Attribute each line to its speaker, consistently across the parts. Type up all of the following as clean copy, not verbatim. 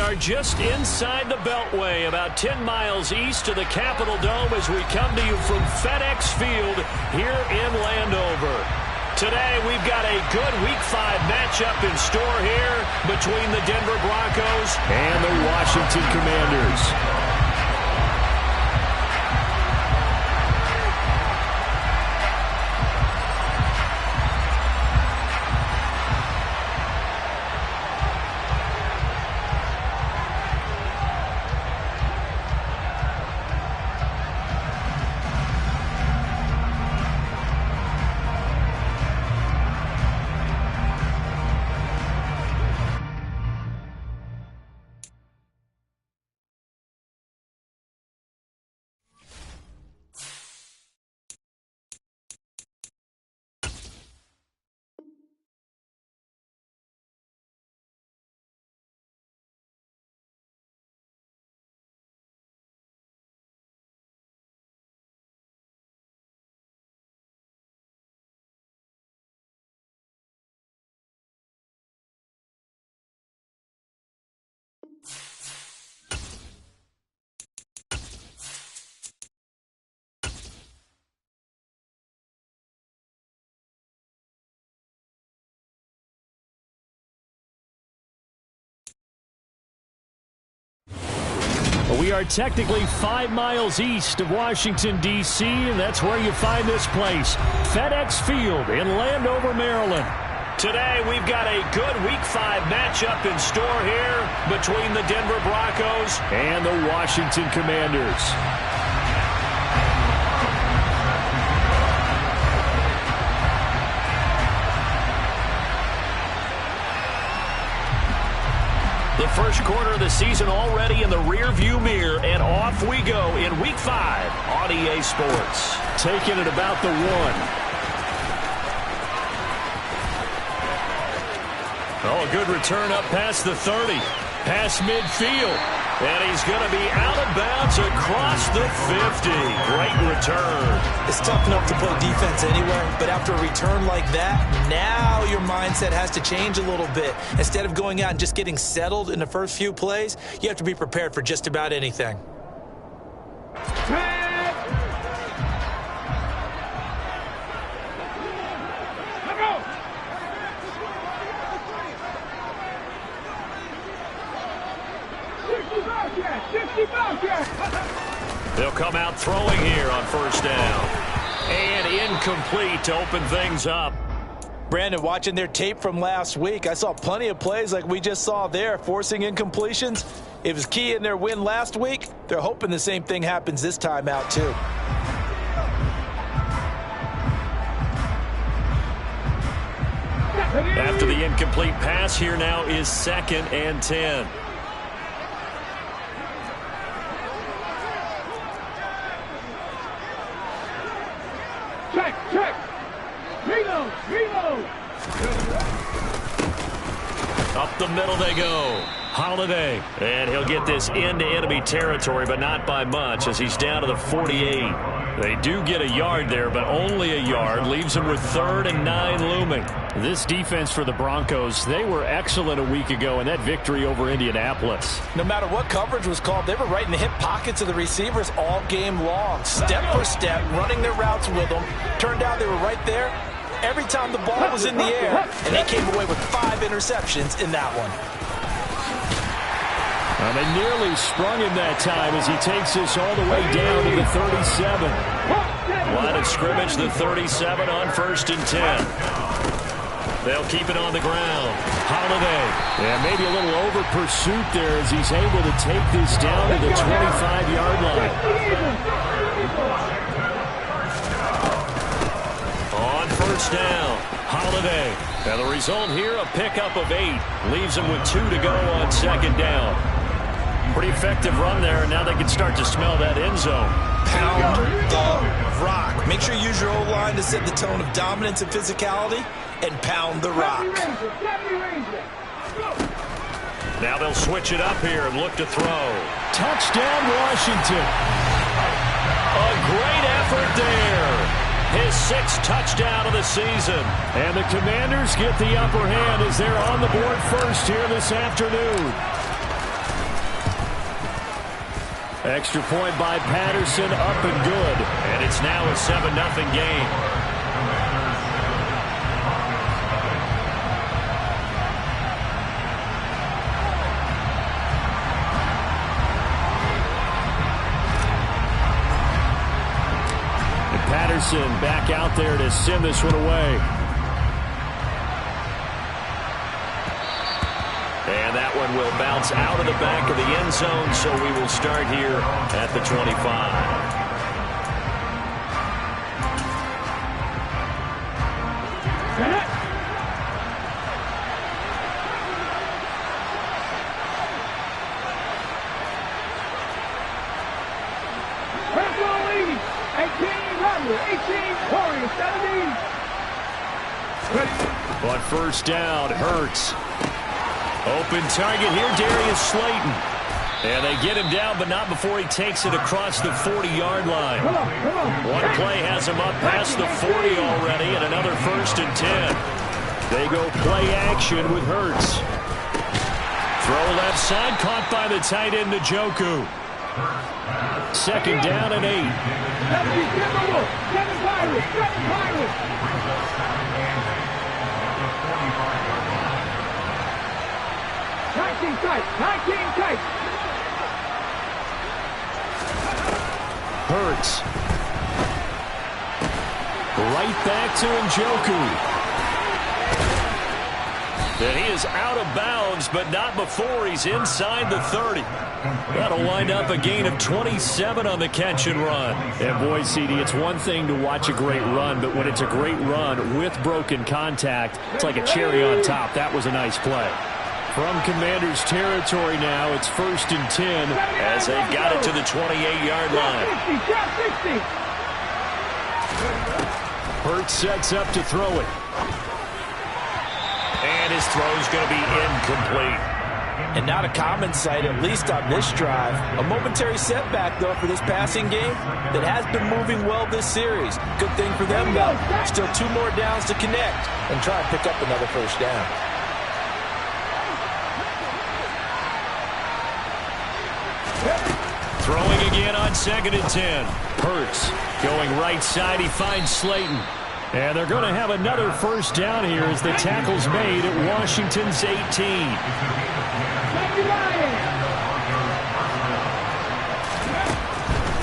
Speaker 1: are just inside the Beltway, about 10 miles east of the Capitol Dome as we come to you from FedEx Field here in Landover. Today, we've got a good Week 5 matchup in store here between the Denver Broncos and the Washington Commanders. We are technically 5 miles east of Washington, D.C., and that's where you find this place, FedEx Field in Landover, Maryland. Today, we've got a good Week 5 matchup in store here between the Denver Broncos and the Washington Commanders. The first quarter of the season already in the rearview mirror, and off we go in Week 5 on EA Sports. Taking it about the 1. Oh, a good return up past the 30. Past midfield. And he's going to be out of bounds across the 50. Great return.
Speaker 2: It's tough enough to play defense anywhere, but after a return like that, now your mindset has to change a little bit. Instead of going out and just getting settled in the first few plays, you have to be prepared for just about anything.
Speaker 1: They'll come out throwing here on first down. And incomplete to open things up.
Speaker 2: Brandon, watching their tape from last week, I saw plenty of plays like we just saw there, forcing incompletions. It was key in their win last week. They're hoping the same thing happens this time out, too.
Speaker 1: After the incomplete pass, here now is 2nd and 10.
Speaker 3: Check. Reload.
Speaker 1: Up the middle they go. Holiday. And he'll get this into enemy territory, but not by much as he's down to the 48. They do get a yard there, but only a yard. Leaves them with 3rd and 9 looming. This defense for the Broncos, they were excellent a week ago in that victory over Indianapolis.
Speaker 2: No matter what coverage was called, they were right in the hip pockets of the receivers all game long. Step for step, running their routes with them. Turned out they were right there every time the ball was in the air, and they came away with 5 interceptions in that one.
Speaker 1: They nearly sprung him that time as he takes this all the way down to the 37. Line of scrimmage, the 37 on 1st and 10. They'll keep it on the ground. Holiday. Yeah, maybe a little over pursuit there as he's able to take this down to the 25-yard line. On first down, Holiday. And the result here, a pickup of 8. Leaves him with 2 to go on 2nd down. Pretty effective run there, and now they can start to smell that end zone.
Speaker 2: Pound the rock. Make sure you use your O-line to set the tone of dominance and physicality, and pound the rock.
Speaker 1: Now they'll switch it up here and look to throw.
Speaker 3: Touchdown, Washington.
Speaker 1: A great effort there. His 6th touchdown of the season. And the Commanders get the upper hand as they're on the board first here this afternoon.
Speaker 3: Extra point by Patterson, up and good.
Speaker 1: And it's now a 7-0 game.
Speaker 3: And Patterson back out there to send this one away.
Speaker 1: And that one will bounce out of the back of the end zone, so we will start here at the 25.
Speaker 3: On first down, Hurts. Open target here, Darius Slayton. And they get him down, but not before he takes it across the 40-yard line. One play has him up past the 40 already, and another 1st and 10. They go play action with Hurts. Throw left side, caught by the tight end, Njoku. 2nd down and 8. Hurts. Right back to Njoku.
Speaker 1: And he is out of bounds, but not before he's inside the 30.
Speaker 3: That'll wind up a gain of 27 on the catch and run. And boy, CD, it's one thing to watch a great run, but when it's a great run with broken contact, it's like a cherry on top. That was a nice play. From Commanders territory now, it's 1st and 10
Speaker 1: as they've got it to the 28-yard line.
Speaker 3: Hurts sets up to throw it.
Speaker 1: And his throw's going to be incomplete.
Speaker 2: And not a common sight, at least on this drive. A momentary setback, though, for this passing game that has been moving well this series. Good thing for them, though. Still 2 more downs to connect and try and pick up another 1st down.
Speaker 3: Throwing again on 2nd and 10. Hurts going right side. He finds Slayton. And they're going to have another 1st down here as the tackle's made at Washington's 18.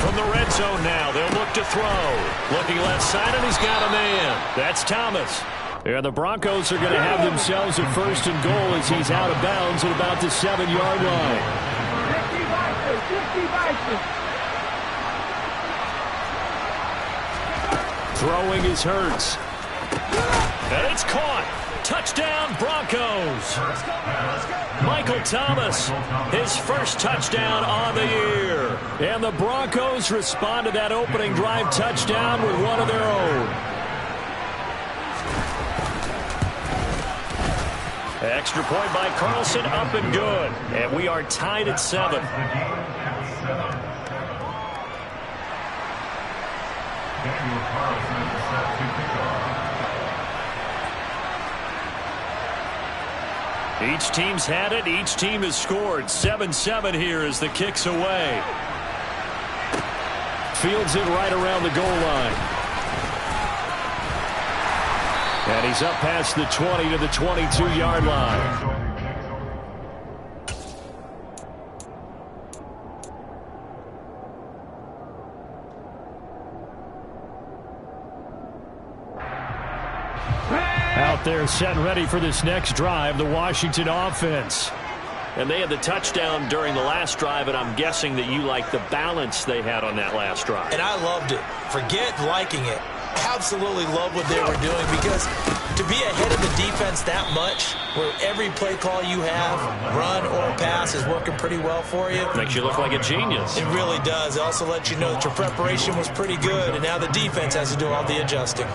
Speaker 1: From the red zone now, they'll look to throw. Looking left side, and he's got a man. That's Thomas.
Speaker 3: And the Broncos are going to have themselves a 1st and goal as he's out of bounds at about the 7-yard line. Throwing is Hurts.
Speaker 1: And it's caught. Touchdown, Broncos. Michael Thomas, his 1st touchdown on the year.
Speaker 3: And the Broncos respond to that opening drive touchdown with one of their own.
Speaker 1: Extra point by Carlson, up and good. And we are tied at 7.
Speaker 3: Each team's had it. Each team has scored. 7-7 here as the kick's away. Fields it right around the goal line. And he's up past the 20 to the 22-yard line. Out there set and ready for this next drive, the Washington offense.
Speaker 1: And they had the touchdown during the last drive, and I'm guessing that you like the balance they had on that last drive.
Speaker 2: And I loved it. Forget liking it. Absolutely love what they were doing, because to be ahead of the defense that much, where every play call you have, run or pass, is working pretty well for you.
Speaker 1: Makes you look like a genius.
Speaker 2: It really does. It also lets you know that your preparation was pretty good, and now the defense has to do all the adjusting.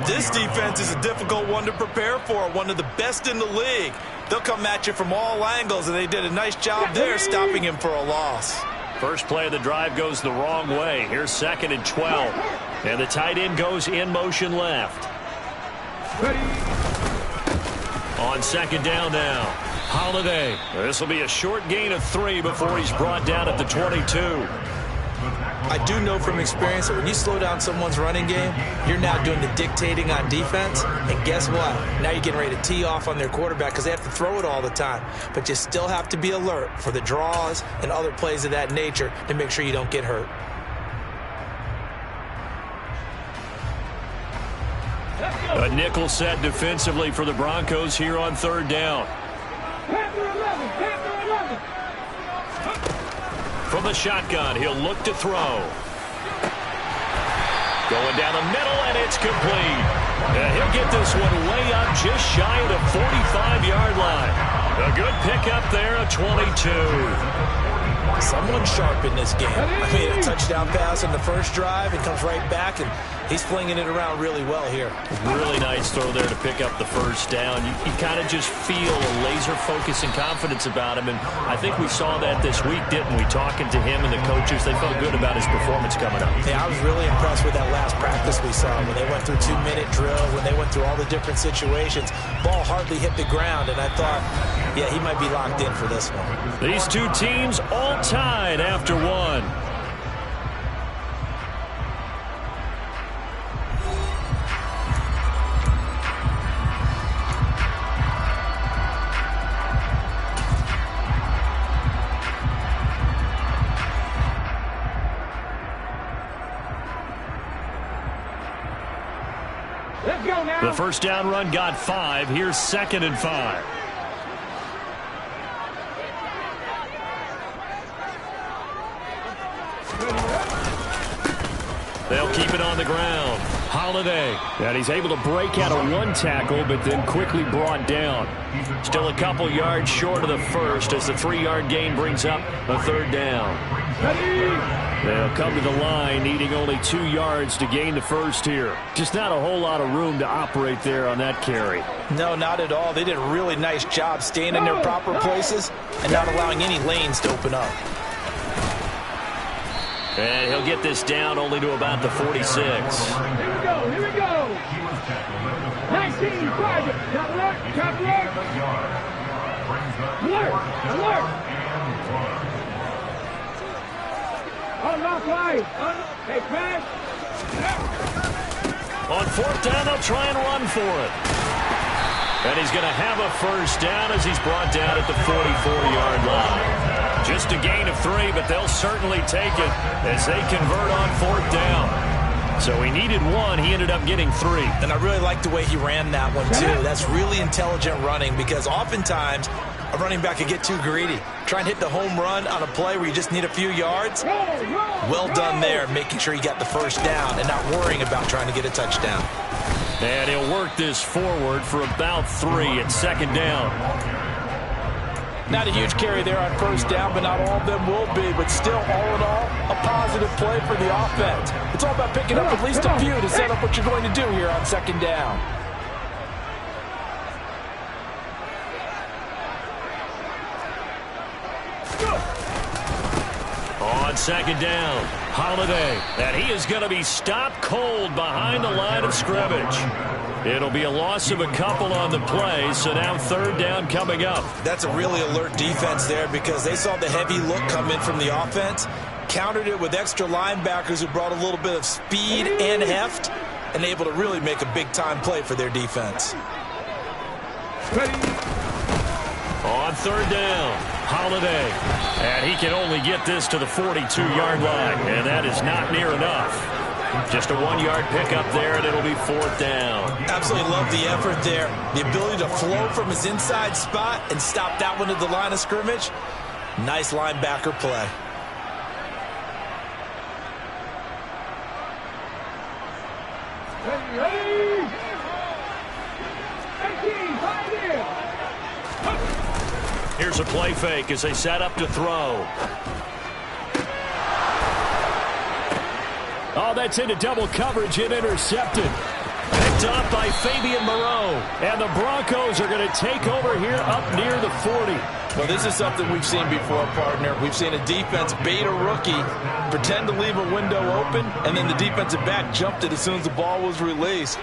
Speaker 4: This defense is a difficult one to prepare for, one of the best in the league. They'll come at you from all angles, and they did a nice job there stopping him for a loss.
Speaker 1: First play of the drive goes the wrong way. Here's 2nd and 12. And the tight end goes in motion left. On 2nd down now. Holiday. This will be a short gain of 3 before he's brought down at the 22.
Speaker 2: I do know from experience that when you slow down someone's running game, you're now doing the dictating on defense. And guess what? Now you're getting ready to tee off on their quarterback because they have to throw it all the time. But you still have to be alert for the draws and other plays of that nature to make sure you don't get hurt.
Speaker 1: A nickel set defensively for the Broncos here on 3rd down. From the shotgun, he'll look to throw. Going down the middle, and it's complete. And he'll get this one way up just shy of the 45-yard line. A good pickup there, a 22.
Speaker 2: Someone sharp in this game. I mean, a touchdown pass on the first drive and comes right back, and he's flinging it around really well here.
Speaker 1: Really nice throw there to pick up the first down. You kind of just feel a laser focus and confidence about him, and I think we saw that this week, didn't we? Talking to him and the coaches, they felt good about his performance coming up.
Speaker 2: Yeah, I was really impressed with that last practice we saw when they went through 2-minute drills, when they went through all the different situations. Ball hardly hit the ground, and I thought, yeah, he might be locked in for this one.
Speaker 1: These two teams all tied after one.
Speaker 3: Let's go now.
Speaker 1: The first down run got 5. Here's 2nd and 5. They'll keep it on the ground. Holiday. And he's able to break out of one tackle, but then quickly brought down. Still a couple yards short of the first as the 3-yard gain brings up a 3rd down. They'll come to the line, needing only 2 yards to gain the first here. Just not a whole lot of room to operate there on that carry.
Speaker 2: No, not at all. They did a really nice job staying in their proper places and not allowing any lanes to open up.
Speaker 1: And he'll get this down only to about the 46.
Speaker 3: Here we go, here we go. 19, private. Top alert, top alert. Alert, alert. Oh, lost line. Hey, crash.
Speaker 1: On 4th down, they'll try and run for it. And he's going to have a first down as he's brought down at the 44-yard line. Just a gain of 3, but they'll certainly take it as they convert on 4th down. So he needed 1. He ended up getting 3.
Speaker 2: And I really like the way he ran that one, too. That's really intelligent running because oftentimes a running back could get too greedy. Try and hit the home run on a play where you just need a few yards. Well done there, making sure you got the first down and not worrying about trying to get a touchdown.
Speaker 1: And he'll work this forward for about 3 at 2nd down.
Speaker 2: Not a huge carry there on 1st down, but not all of them will be. But still, all in all, a positive play for the offense. It's all about picking up at least a few to set up what you're going to do here on 2nd down.
Speaker 1: On 2nd down, Holiday. And he is going to be stopped cold behind the line of scrimmage. It'll be a loss of a couple on the play, so now 3rd down coming up.
Speaker 2: That's a really alert defense there because they saw the heavy look come in from the offense, countered it with extra linebackers who brought a little bit of speed and heft, and able to really make a big-time play for their defense.
Speaker 1: On 3rd down, Holiday. And he can only get this to the 42-yard line, and that is not near enough. Just a 1-yard pickup there, and it'll be 4th down.
Speaker 2: Absolutely love the effort there. The ability to flow from his inside spot and stop that one at the line of scrimmage. Nice linebacker play.
Speaker 3: Ready. 18, 5
Speaker 1: Here's a play fake as they set up to throw. Oh, that's into double coverage and intercepted. Picked up by Fabian Moreau. And the Broncos are going to take over here up near the 40.
Speaker 2: Well, this is something we've seen before, partner. We've seen a defense bait a rookie, pretend to leave a window open, and then the defensive back jumped it as soon as the ball was released.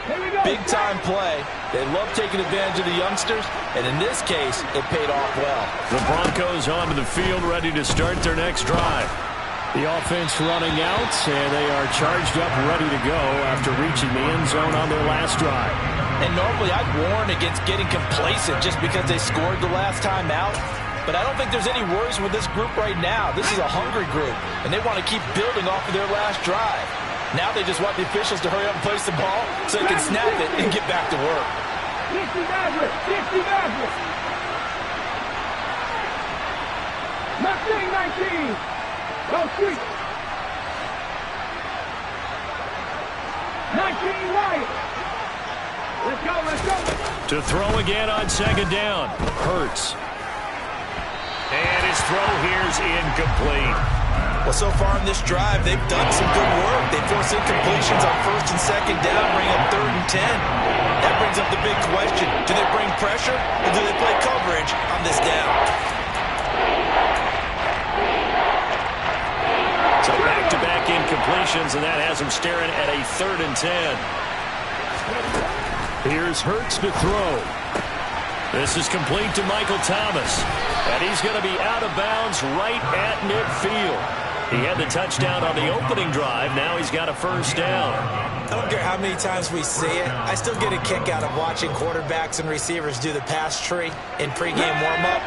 Speaker 2: Big-time play. They love taking advantage of the youngsters, and in this case, it paid off well.
Speaker 1: The Broncos onto the field, ready to start their next drive. The offense running out, and they are charged up, ready to go after reaching the end zone on their last drive.
Speaker 2: And normally I'd warn against getting complacent just because they scored the last time out. But I don't think there's any worries with this group right now. This is a hungry group, and they want to keep building off of their last drive. Now they just want the officials to hurry up and place the ball so they can snap it and get back to work.
Speaker 5: 60 Maverick, 60 Maverick. 19, 19. Go street. 19 right. Let's go, let's go.
Speaker 1: To throw again on second down. Hurts. And his throw here's incomplete.
Speaker 2: Well, so far in this drive, they've done some good work. They force incompletions on first and second down, bring up 3rd and 10. That brings up the big question. Do they bring pressure or do they play coverage on this down?
Speaker 1: So back-to-back incompletions, and that has him staring at a 3rd and 10. Here's Hurts to throw. This is complete to Michael Thomas. And he's going to be out of bounds right at midfield. He had the touchdown on the opening drive. Now he's got a first down.
Speaker 2: I don't care how many times we see it. I still get a kick out of watching quarterbacks and receivers do the pass tree in pregame warm-up.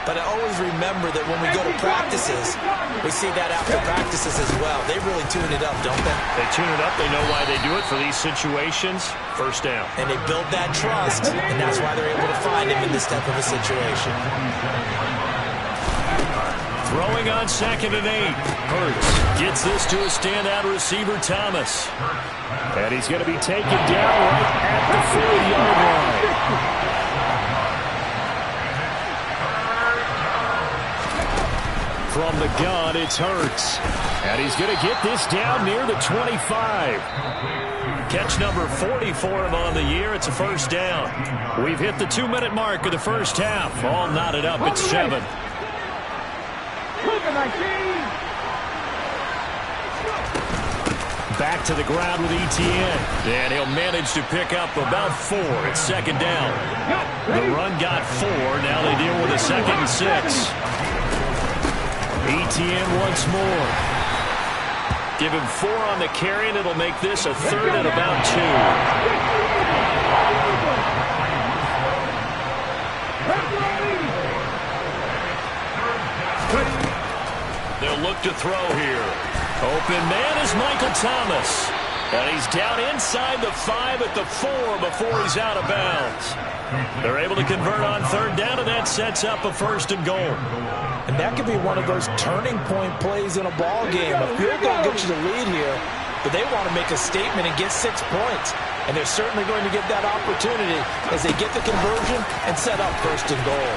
Speaker 2: But I always remember that when we go to practices, we see that after practices as well. They really tune it up, don't they?
Speaker 1: They tune it up. They know why they do it for these situations. First down.
Speaker 2: And they build that trust, and that's why they're able to find him in this type of a situation.
Speaker 1: Throwing on 2nd and 8. Hurts gets this to a standout receiver, Thomas. And he's going to be taken down right at the 40-yard line. From the gun, it's Hurts. And he's going to get this down near the 25. Catch number 40 for him on the year. It's a first down. We've hit the 2-minute mark of the first half. All knotted up at 7. Back to the ground with Etienne. And he'll manage to pick up about 4. It's 2nd down. The run got 4. Now they deal with a 2nd and 6. Etienne once more. Give him 4 on the carry, and it'll make this a 3rd and about 2. They'll look to throw here. Open man is Michael Thomas. And he's down inside the 5 at the 4 before he's out of bounds. They're able to convert on 3rd down, and that sets up a 1st and goal.
Speaker 2: And that could be one of those turning point plays in a ball game. A field goal gets you the lead here, but they want to make a statement and get 6 points. And they're certainly going to get that opportunity as they get the conversion and set up 1st and goal.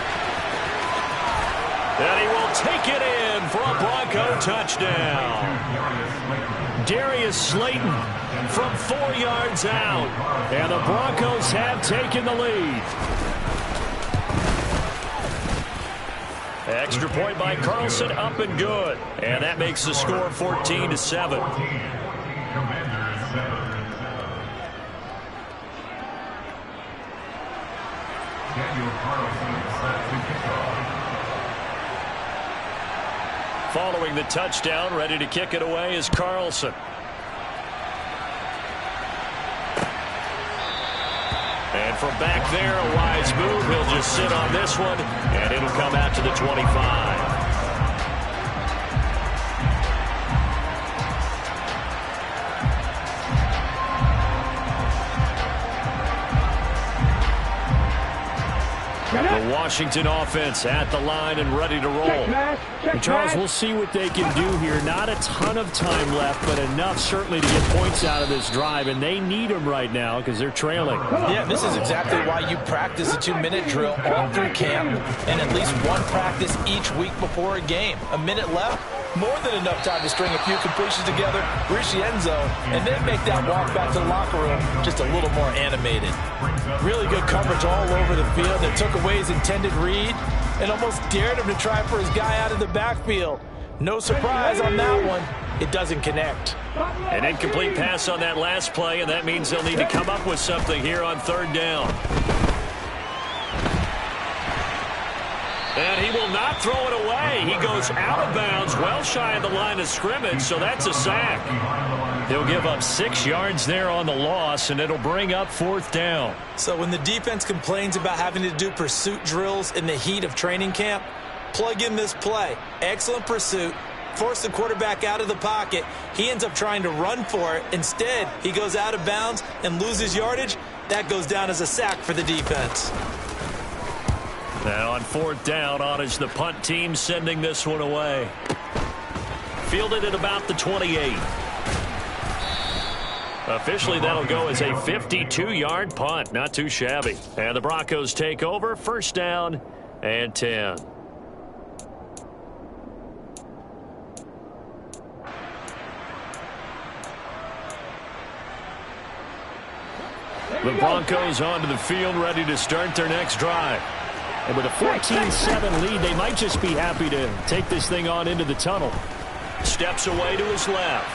Speaker 1: And he will take it in for a Bronco touchdown. Darius Slayton from 4 yards out. And the Broncos have taken the lead. Extra point by Carlson, up and good. And that makes the score 14-7. Following the touchdown, ready to kick it away is Carlson. And from back there, a wise move. He'll just sit on this one, and it'll come out to the 25. The Washington offense at the line and ready to roll. And Charles, we'll see what they can do here. Not a ton of time left, but enough certainly to get points out of this drive, and they need them right now because they're trailing.
Speaker 2: Yeah, this is exactly why you practice a 2-minute drill all through camp and at least one practice each week before a game. A minute left, More than enough time to string a few completions together, reach the end zone, and then make that walk back to the locker room just a little more animated. Really good coverage all over the field that took away his intended read and almost dared him to try for his guy out of the backfield. No surprise on that one. It doesn't connect.
Speaker 1: An incomplete pass on that last play, and that means they'll need to come up with something here on third down. And he will not throw it away. He goes out of bounds, well shy of the line of scrimmage, so that's a sack. He'll give up 6 yards there on the loss, and it'll bring up fourth down.
Speaker 2: So when the defense complains about having to do pursuit drills in the heat of training camp, plug in this play. Excellent pursuit. Force the quarterback out of the pocket. He ends up trying to run for it. Instead, he goes out of bounds and loses yardage. That goes down as a sack for the defense.
Speaker 1: Now on fourth down, on is the punt team sending this one away. Fielded at about the 28. Officially, that'll go as a 52-yard punt. Not too shabby. And the Broncos take over, first down and 10. The Broncos onto the field, ready to start their next drive. And with a 14-7 lead, they might just be happy to take this thing on into the tunnel. Steps away to his left.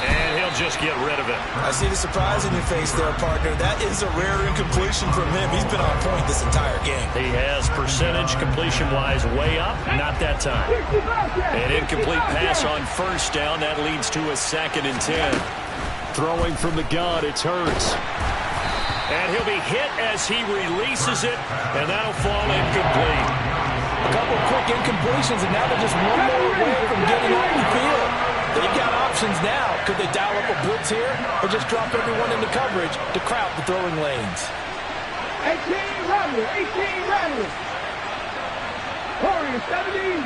Speaker 1: And he'll just get rid of it.
Speaker 2: I see the surprise in your face there, partner. That is a rare incompletion from him. He's been on point this entire game.
Speaker 1: He has percentage completion-wise way up. Not that time. An incomplete pass on first down. That leads to a 2nd and 10. Throwing from the gun, it's Hurts. And he'll be hit as he releases it, and that'll fall incomplete.
Speaker 2: A couple of quick incompletions, and now they're just one more away from getting off the field. They've got options now. Could they dial up a blitz here or just drop everyone into coverage to crowd the throwing lanes?
Speaker 5: 18 Rattler, 18 Rattler. Warriors, 17.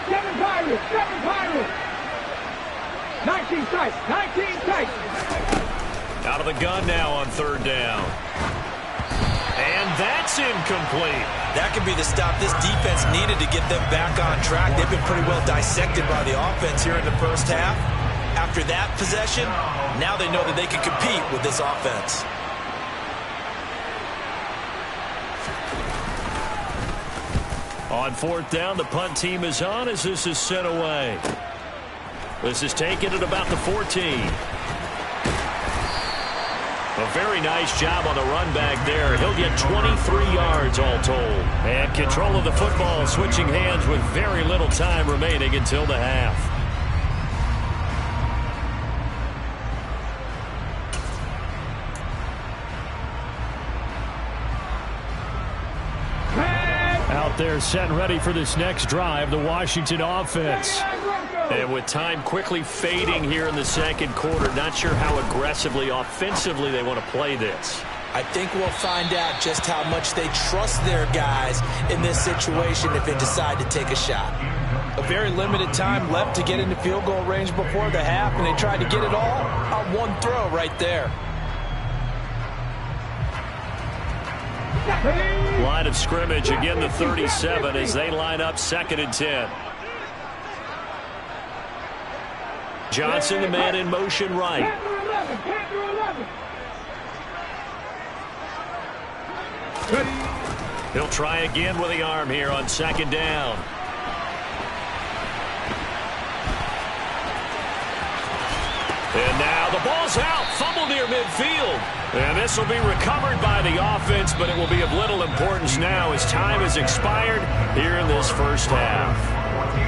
Speaker 5: 7 Pirates, 7 Pirates. 19 strikes, 19 strikes.
Speaker 1: Out of the gun now on third down. And that's incomplete.
Speaker 2: That could be the stop this defense needed to get them back on track. They've been pretty well dissected by the offense here in the first half. After that possession, now they know that they can compete with this offense.
Speaker 1: On fourth down, the punt team is on as this is sent away. This is taken at about the 14. A very nice job on the run back there. He'll get 23 yards all told. And control of the football, switching hands with very little time remaining until the half. Out there set and ready for this next drive, the Washington offense. And with time quickly fading here in the second quarter, not sure how aggressively, offensively they want to play this.
Speaker 2: I think we'll find out just how much they trust their guys in this situation if they decide to take a shot. A very limited time left to get into field goal range before the half, and they tried to get it all on one throw right there.
Speaker 1: Line of scrimmage, again the 37 as they line up 2nd and 10. Johnson, the man in motion right. He'll try again with the arm here on 2nd down. And now the ball's out. Fumble near midfield. And this will be recovered by the offense, but it will be of little importance now as time has expired here in this first half.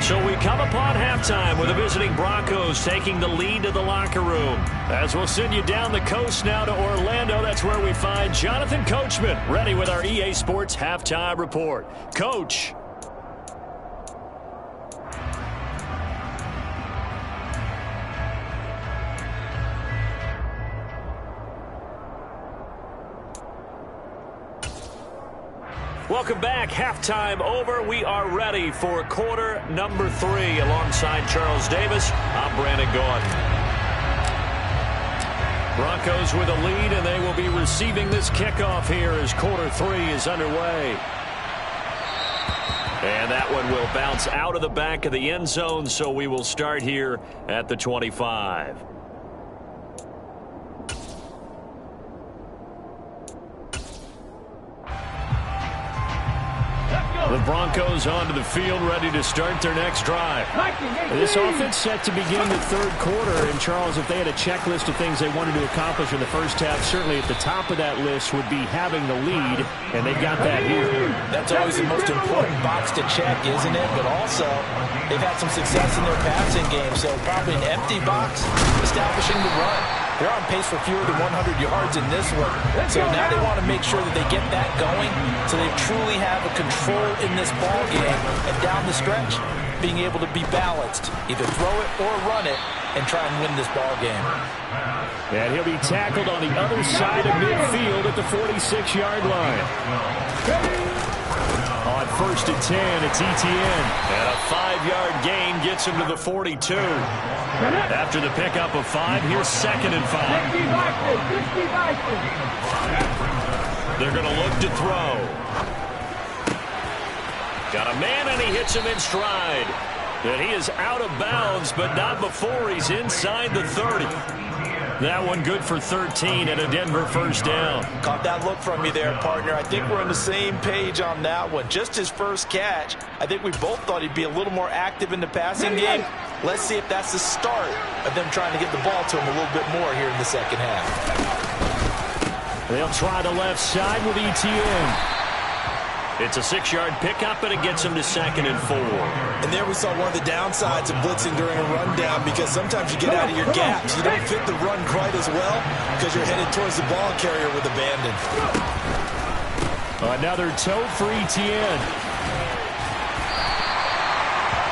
Speaker 1: So we come upon halftime with the visiting Broncos taking the lead to the locker room. As we'll send you down the coast now to Orlando, that's where we find Jonathan Coachman ready with our EA Sports Halftime Report. Coach. Welcome back. Halftime over. We are ready for quarter number 3. Alongside Charles Davis, I'm Brandon Gaudin. Broncos with a lead, and they will be receiving this kickoff here as quarter 3 is underway. And that one will bounce out of the back of the end zone, so we will start here at the 25. The Broncos onto the field, ready to start their next drive.
Speaker 3: This offense set to begin the third quarter. And, Charles, if they had a checklist of things they wanted to accomplish in the first half, certainly at the top of that list would be having the lead, and they've got that here.
Speaker 2: That's always the most important box to check, isn't it? But also, they've had some success in their passing game, so probably an empty box establishing the run. They're on pace for fewer than 100 yards in this one. So now they want to make sure that they get that going so they truly have a control in this ball game. And down the stretch, being able to be balanced. Either throw it or run it and try and win this ball game.
Speaker 3: And he'll be tackled on the other side of midfield at the 46-yard line. On 1st and 10, it's Etienne.
Speaker 1: And a 5-yard gain gets him to the 42. After the pickup of 5, here's 2nd and 5. They're going to look to throw. Got a man, and he hits him in stride. And he is out of bounds, but not before he's inside the 30. That one good for 13 and a Denver first down.
Speaker 2: Caught that look from you there, partner. I think we're on the same page on that one. Just his first catch. I think we both thought he'd be a little more active in the passing game. Let's see if that's the start of them trying to get the ball to him a little bit more here in the second half.
Speaker 3: They'll try the left side with Etienne.
Speaker 1: It's a 6-yard pickup, and it gets him to 2nd and 4.
Speaker 4: And there we saw one of the downsides of blitzing during a rundown, because sometimes you get out of your gaps. You don't fit the run quite as well because you're headed towards the ball carrier with abandon.
Speaker 3: Another toe for Etienne.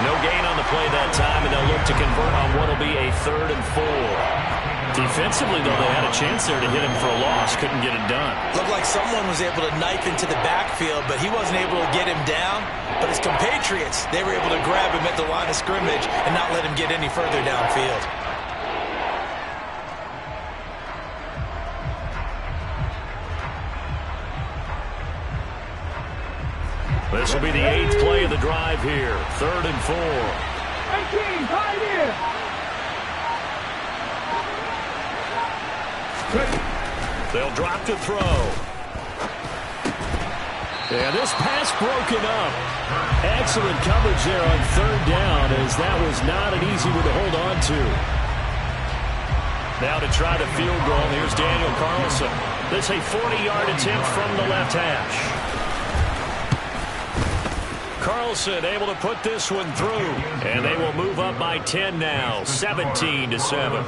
Speaker 1: No gain on the play that time, and they'll look to convert on what will be a 3rd and 4. Defensively, though, they had a chance there to hit him for a loss. Couldn't get it done.
Speaker 2: Looked like someone was able to knife into the backfield, but he wasn't able to get him down. But his compatriots, they were able to grab him at the line of scrimmage and not let him get any further downfield.
Speaker 1: This will be the 8th play of the drive here. 3rd and 4.
Speaker 5: 18, pioneer.
Speaker 1: They'll drop to throw.
Speaker 3: Yeah, this pass broken up. Excellent coverage there on 3rd down, as that was not an easy one to hold on to.
Speaker 1: Now to try the field goal, here's Daniel Carlson. This a 40-yard attempt from the left hash. Carlson able to put this one through, and they will move up by 10 now, 17-7.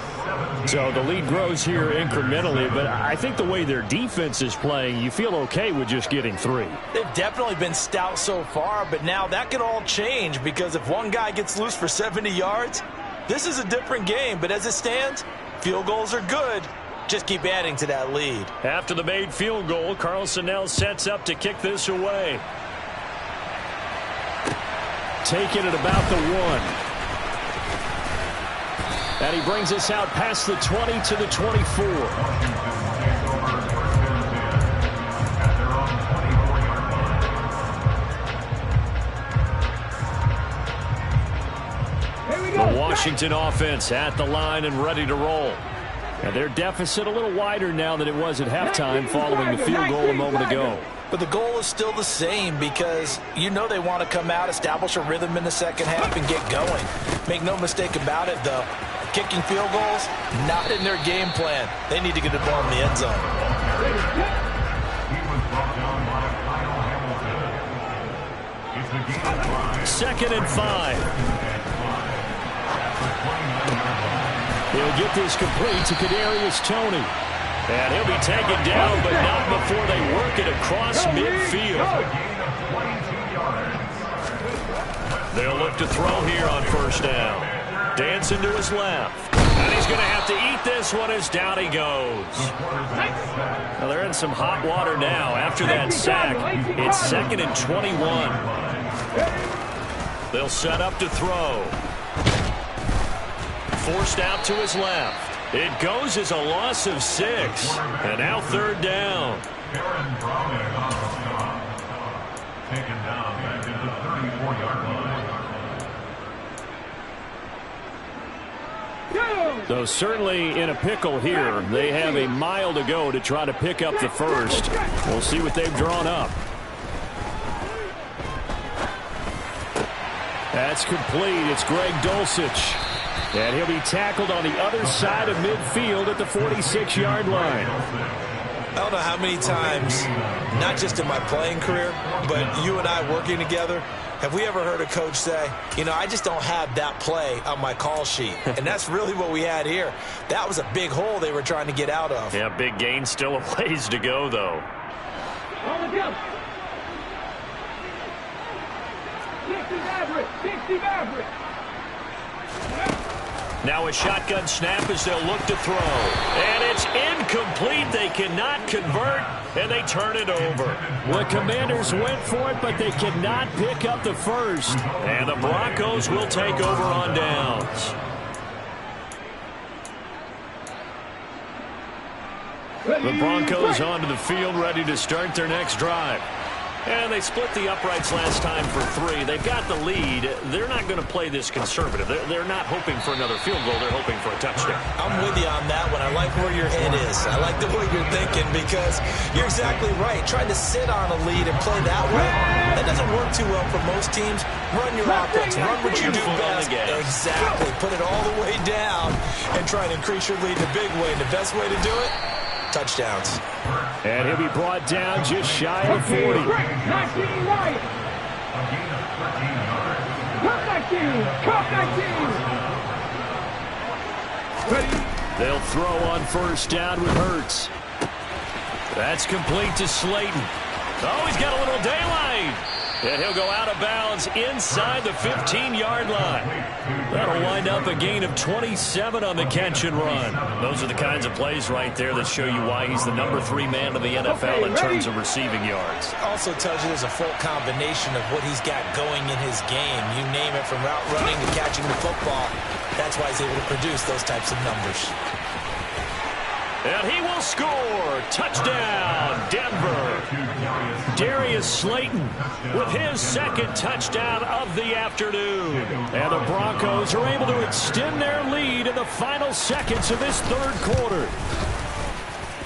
Speaker 3: So the lead grows here incrementally, but I think the way their defense is playing, you feel okay with just getting 3.
Speaker 2: They've definitely been stout so far, but now that could all change, because if one guy gets loose for 70 yards, this is a different game. But as it stands, field goals are good. Just keep adding to that lead.
Speaker 1: After the made field goal, Carlson now sets up to kick this away.
Speaker 3: Taking it about the 1. And he brings us out past the 20 to the 24.
Speaker 1: The Washington offense at the line and ready to roll.
Speaker 3: And their deficit a little wider now than it was at halftime following the field goal a moment ago.
Speaker 2: But the goal is still the same, because you know they want to come out, establish a rhythm in the second half, and get going. Make no mistake about it, though. Kicking field goals, not in their game plan. They need to get the ball in the end zone.
Speaker 1: 2nd and 5.
Speaker 3: He'll get this complete to Kadarius Toney.
Speaker 1: And he'll be taken down, but not before they work it across midfield. They'll look to throw here on 1st down. Dancing to his left. And he's going to have to eat this one as down he goes. Well, they're in some hot water now. After that sack, it's 2nd and 21. They'll set up to throw. Forced out to his left. It goes as a loss of 6. And now 3rd down.
Speaker 5: Taken down back at the 34-yard line.
Speaker 3: So certainly in a pickle here. They have a mile to go to try to pick up the first. We'll see what they've drawn up. That's complete. It's Greg Dulcich. And he'll be tackled on the other side of midfield at the 46-yard line.
Speaker 4: I don't know how many times, not just in my playing career, but you and I working together, have we ever heard a coach say, you know, I just don't have that play on my call sheet. And that's really what we had here. That was a big hole they were trying to get out of.
Speaker 1: Yeah, big gain. Still a ways to go, though.
Speaker 5: On the jump. 60 average. 60 average.
Speaker 1: Now a shotgun snap as they'll look to throw. And it's incomplete. They cannot convert, and they turn it over.
Speaker 3: The Commanders went for it, but they cannot pick up the first.
Speaker 1: And the Broncos will take over on downs. The Broncos onto the field, ready to start their next drive. And they split the uprights last time for 3. They've got the lead. They're not going to play this conservative. They're not hoping for another field goal. They're hoping for a touchdown.
Speaker 4: I'm with you on that one. I like where your head is. I like the way you're thinking because you're exactly right. Trying to sit on a lead and play that way, that doesn't work too well for most teams. Run your offense. Run what you do best. Exactly. Put it all the way down and try and increase your lead the big way. And the best way to do it, touchdowns.
Speaker 3: And he'll be brought down just shy of 40.
Speaker 5: 19 right. Cup 19. Cup 19.
Speaker 3: They'll throw on first down with Hurts. That's complete to Slayton.
Speaker 1: Oh, he's got a little daylight. And he'll go out of bounds inside the 15-yard line. That'll wind up a gain of 27 on the catch and run. Those are the kinds of plays right there that show you why he's the number 3 man in the NFL in terms of receiving yards.
Speaker 4: Also tells you there's a full combination of what he's got going in his game. You name it, from route running to catching the football. That's why he's able to produce those types of numbers.
Speaker 1: And he will score. Touchdown, Denver.
Speaker 3: Darius Slayton with his second touchdown of the afternoon. And the Broncos are able to extend their lead in the final seconds of this third quarter.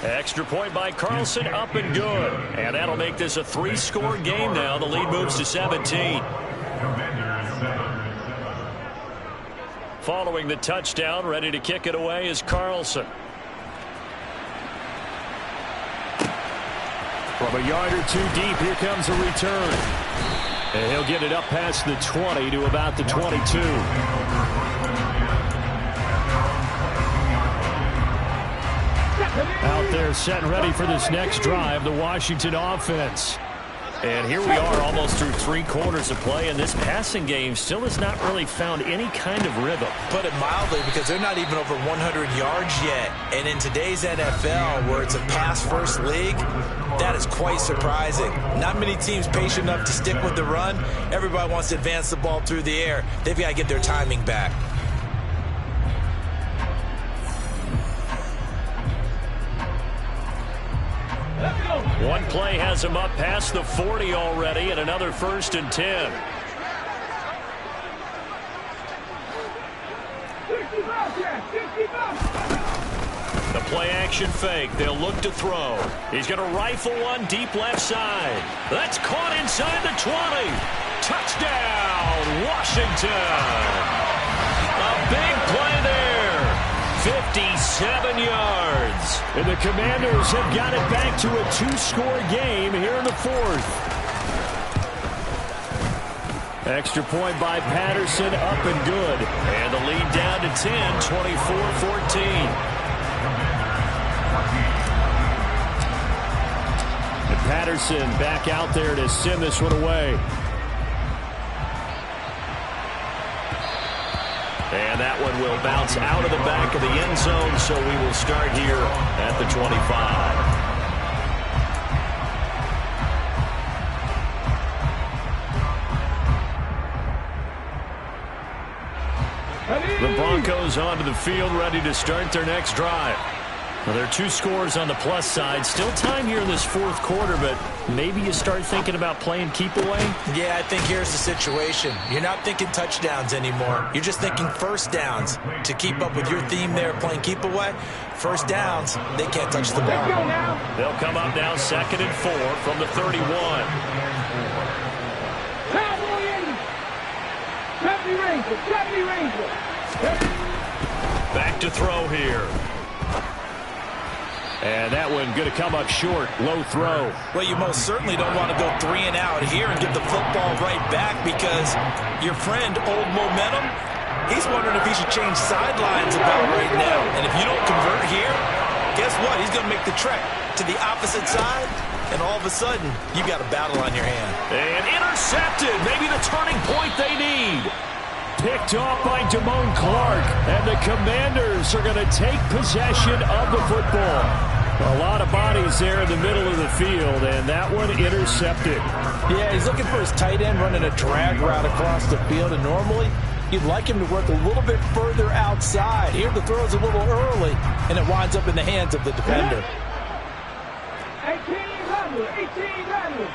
Speaker 1: Extra point by Carlson, up and good. And that'll make this a 3-score game now. The lead moves to 17. Following the touchdown, ready to kick it away is Carlson.
Speaker 3: From a yard or 2 deep, here comes a return. And he'll get it up past the 20 to about the 22. Out there set and ready for this next drive, the Washington offense.
Speaker 1: And here we are almost through 3 quarters of play, and this passing game still has not really found any kind of rhythm.
Speaker 4: Put it mildly, because they're not even over 100 yards yet. And in today's NFL, where it's a pass-first league, that is quite surprising. Not many teams patient enough to stick with the run. Everybody wants to advance the ball through the air. They've got to get their timing back.
Speaker 1: One play has him up past the 40 already, and another 1st and 10. The play action fake. They'll look to throw. He's going to rifle one deep left side. That's caught inside the 20. Touchdown, Washington. A big play there. 57 yards.
Speaker 3: And the Commanders have got it back to a 2-score game here in the 4th. Extra point by Patterson, up and good.
Speaker 1: And the lead down to 10, 24-14.
Speaker 3: And Patterson back out there to send this one away.
Speaker 1: And that one will bounce out of the back of the end zone, so we will start here at the 25.
Speaker 3: The Broncos onto the field, ready to start their next drive.
Speaker 1: Well, there are two scores on the plus side. Still time here in this fourth quarter, but maybe you start thinking about playing keep away?
Speaker 2: Yeah, I think here's the situation. You're not thinking touchdowns anymore. You're just thinking first downs. To keep up with your theme there, playing keep away, first downs, they can't touch the ball.
Speaker 1: They'll come up now 2nd and 4 from the 31. Back to throw here. And that one going to come up short. Low throw.
Speaker 2: Well, you most certainly don't want to go 3 and out here and get the football right back because your friend, Old Momentum, he's wondering if he should change sidelines about right now. And if you don't convert here, guess what? He's going to make the trek to the opposite side, and all of a sudden, you got a battle on your hand.
Speaker 1: And intercepted. Maybe the turning point they need. Picked off by Damone Clark, and the Commanders are going to take possession of the football. A lot of bodies there in the middle of the field, and that one intercepted.
Speaker 2: Yeah, he's looking for his tight end running a drag route across the field, and normally you'd like him to work a little bit further outside. Here the throw is a little early, and it winds up in the hands of the defender.
Speaker 5: 1800.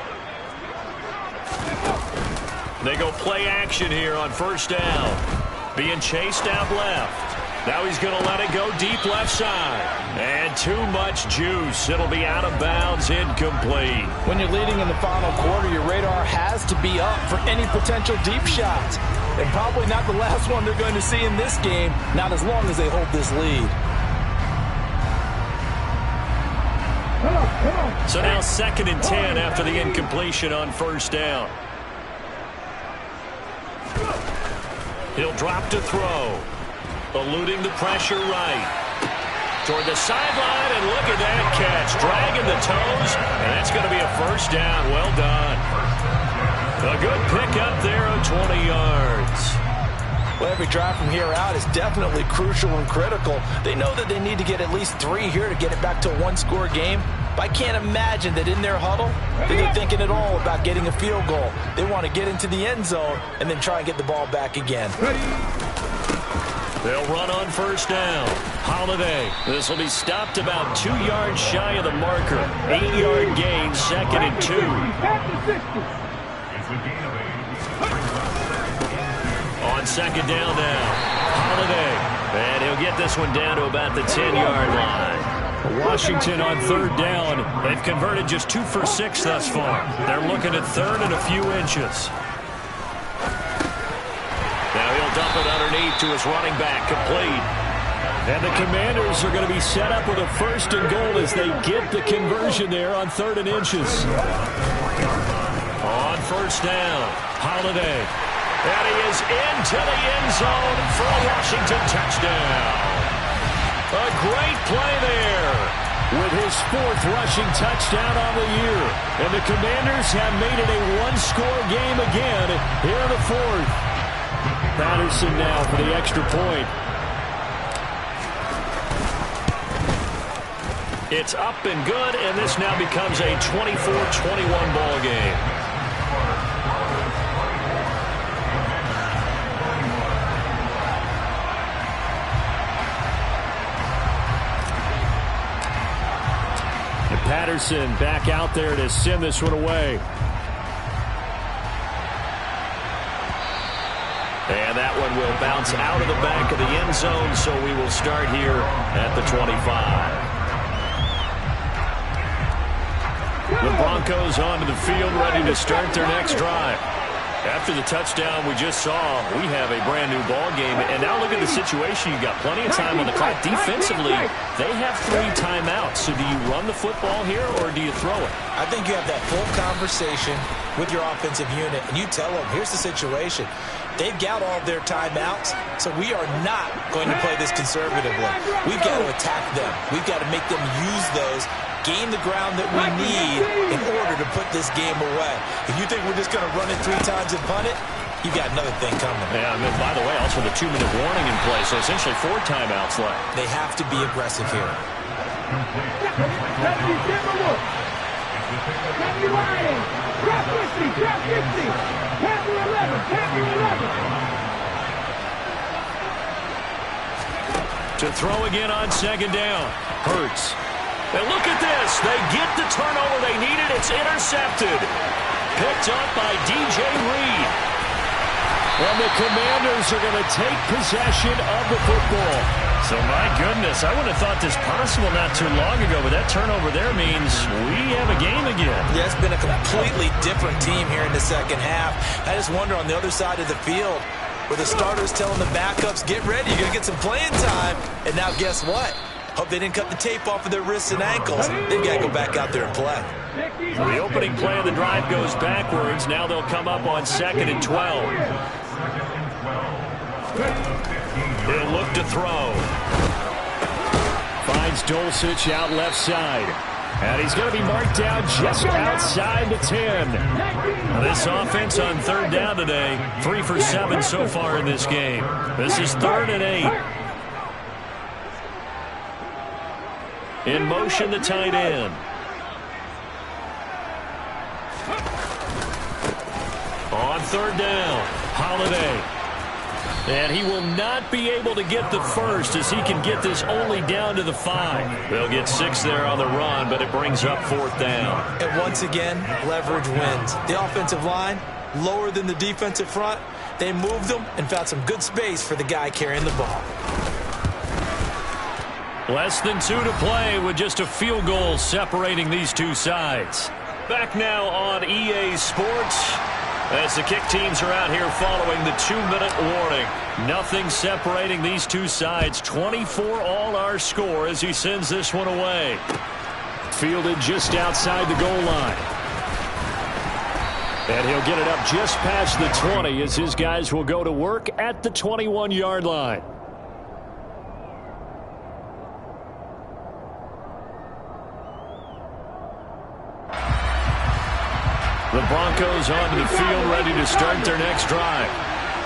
Speaker 1: They go play action here on first down. Being chased out left. Now he's going to let it go deep left side. And too much juice. It'll be out of bounds, incomplete.
Speaker 2: When you're leading in the final quarter, your radar has to be up for any potential deep shots. And probably not the last one they're going to see in this game, not as long as they hold this lead.
Speaker 1: So now 2nd and 10 after the incompletion on first down. He'll drop to throw. Eluding the pressure right. Toward the sideline, and look at that catch. Dragging the toes, and that's going to be a first down. Well done. A good pickup there of 20 yards.
Speaker 2: Well, every drive from here out is definitely crucial and critical. They know that they need to get at least 3 here to get it back to a one-score game. But I can't imagine that in their huddle that they're thinking at all about getting a field goal. They want to get into the end zone and then try and get the ball back again.
Speaker 1: They'll run on first down. Holiday. This will be stopped about 2 yards shy of the marker. 8-yard gain, 2nd and 2. On second down now. Holiday. And he'll get this one down to about the 10-yard line. Washington on third down. They've converted just 2 for 6 thus far. They're looking at third and a few inches. Now he'll dump it underneath to his running back, complete. And the Commanders are going to be set up with a 1st and goal as they get the conversion there on 3rd and inches. On first down, Holiday. And he is into the end zone for a Washington touchdown. A great play there with his 4th rushing touchdown on the year. And the Commanders have made it a one-score game again here in the 4th. Patterson now for the extra point. It's up and good, and this now becomes a 24-21 ball game. And Patterson back out there to send this one away. And that one will bounce out of the back of the end zone, so we will start here at the 25. The Broncos onto the field, ready to start their next drive. After the touchdown we just saw, we have a brand-new ball game. And now look at the situation. You've got plenty of time on the clock. Defensively, they have 3 timeouts. So do you run the football here, or do you throw it?
Speaker 2: I think you have that full conversation with your offensive unit, and you tell them, here's the situation. They've got all their timeouts, so we are not going to play this conservatively. We've got to attack them. We've got to make them use those, gain the ground that we need in order to put this game away. If you think we're just going to run it 3 times and punt it, you've got another thing coming.
Speaker 1: Yeah, and by the way, also the 2-minute warning in play, so essentially 4 timeouts left.
Speaker 2: They have to be aggressive here.
Speaker 1: To throw again on second down. Hurts. And look at this. They get the turnover they needed. It's intercepted. Picked up by DJ Reed. And the Commanders are going to take possession of the football. So, my goodness, I wouldn't have thought this possible not too long ago, but that turnover there means we have a game again.
Speaker 4: Yeah, it's been a completely different team here in the second half. I just wonder on the other side of the field, where the starters telling the backups, get ready, you're going to get some playing time. And now guess what? Hope they didn't cut the tape off of their wrists and ankles. They've got to go back out there and play.
Speaker 1: So the opening play of the drive goes backwards. Now they'll come up on 2nd and 12. He'll look to throw. Finds Dulcich out left side. And he's going to be marked down just outside the 10. Now this offense on 3rd down today, 3 for 7 so far in this game. This is 3rd and 8. In motion, the tight end. On 3rd down, Holiday. And he will not be able to get the first as he can get this only down to the 5. They'll get 6 there on the run, but it brings up 4th down.
Speaker 4: And once again, leverage wins. The offensive line, lower than the defensive front. They moved them and found some good space for the guy carrying the ball.
Speaker 1: Less than 2 to play with just a field goal separating these two sides. Back now on EA Sports as the kick teams are out here following the 2-minute warning. Nothing separating these two sides. 24 all our score as he sends this one away. Fielded just outside the goal line. And he'll get it up just past the 20 as his guys will go to work at the 21-yard line. The Broncos onto the field ready to start their next drive.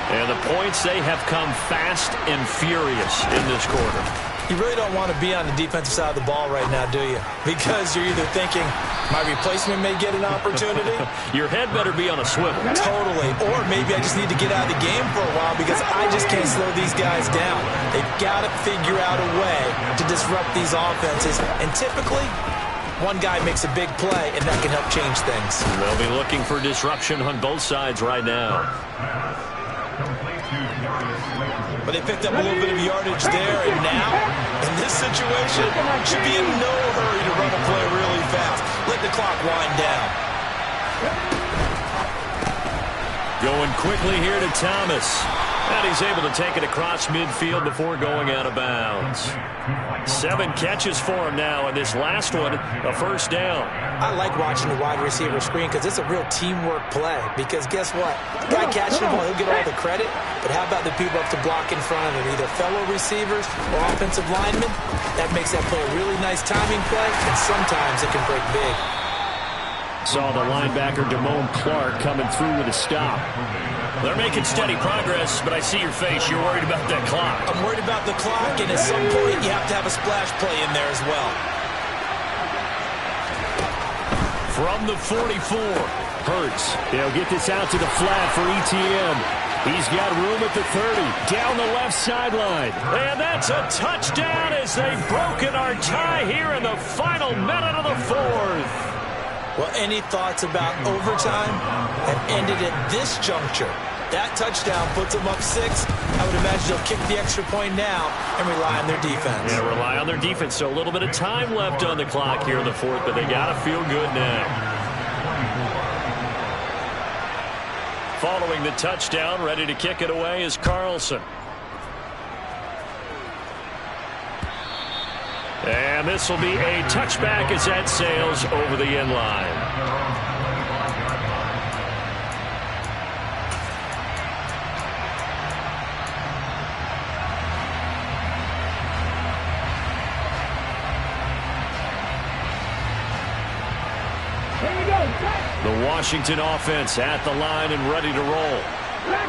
Speaker 1: And the points, they have come fast and furious in this quarter.
Speaker 4: You really don't want to be on the defensive side of the ball right now, do you? Because you're either thinking, my replacement may get an opportunity.
Speaker 1: Your head better be on a swivel.
Speaker 4: Totally. Or maybe I just need to get out of the game for a while because I just can't slow these guys down. They've got to figure out a way to disrupt these offenses. And typically, one guy makes a big play, and that can help change things.
Speaker 1: They'll be looking for disruption on both sides right now.
Speaker 4: But they picked up a little bit of yardage there, and now, in this situation, should be in no hurry to run a play really fast. Let the clock wind down.
Speaker 1: Going quickly here to Thomas. And he's able to take it across midfield before going out of bounds. 7 catches for him now, and this last one, a first down.
Speaker 4: I like watching the wide receiver screen because it's a real teamwork play. Because guess what? The guy catching the ball, he'll get all the credit. But how about the people up to block in front of him? Either fellow receivers or offensive linemen. That makes that play a really nice timing play, and sometimes it can break big.
Speaker 1: Saw the linebacker Damone Clark coming through with a stop. They're making steady progress, but I see your face. You're worried about that clock.
Speaker 4: I'm worried about the clock, and at some point, you have to have a splash play in there as well.
Speaker 1: From the 44, Hurts. They'll get this out to the flat for ETN. He's got room at the 30, down the left sideline. And that's a touchdown as they've broken our tie here in the final minute of the 4th.
Speaker 4: Well, any thoughts about overtime have ended at this juncture. That touchdown puts them up 6. I would imagine they'll kick the extra point now and rely on their defense.
Speaker 1: Yeah, rely on their defense. So a little bit of time left on the clock here in the 4th, but they got to feel good now. Following the touchdown, ready to kick it away is Carlson. And this will be a touchback as that sails over the end line. The Washington offense at the line and ready to roll.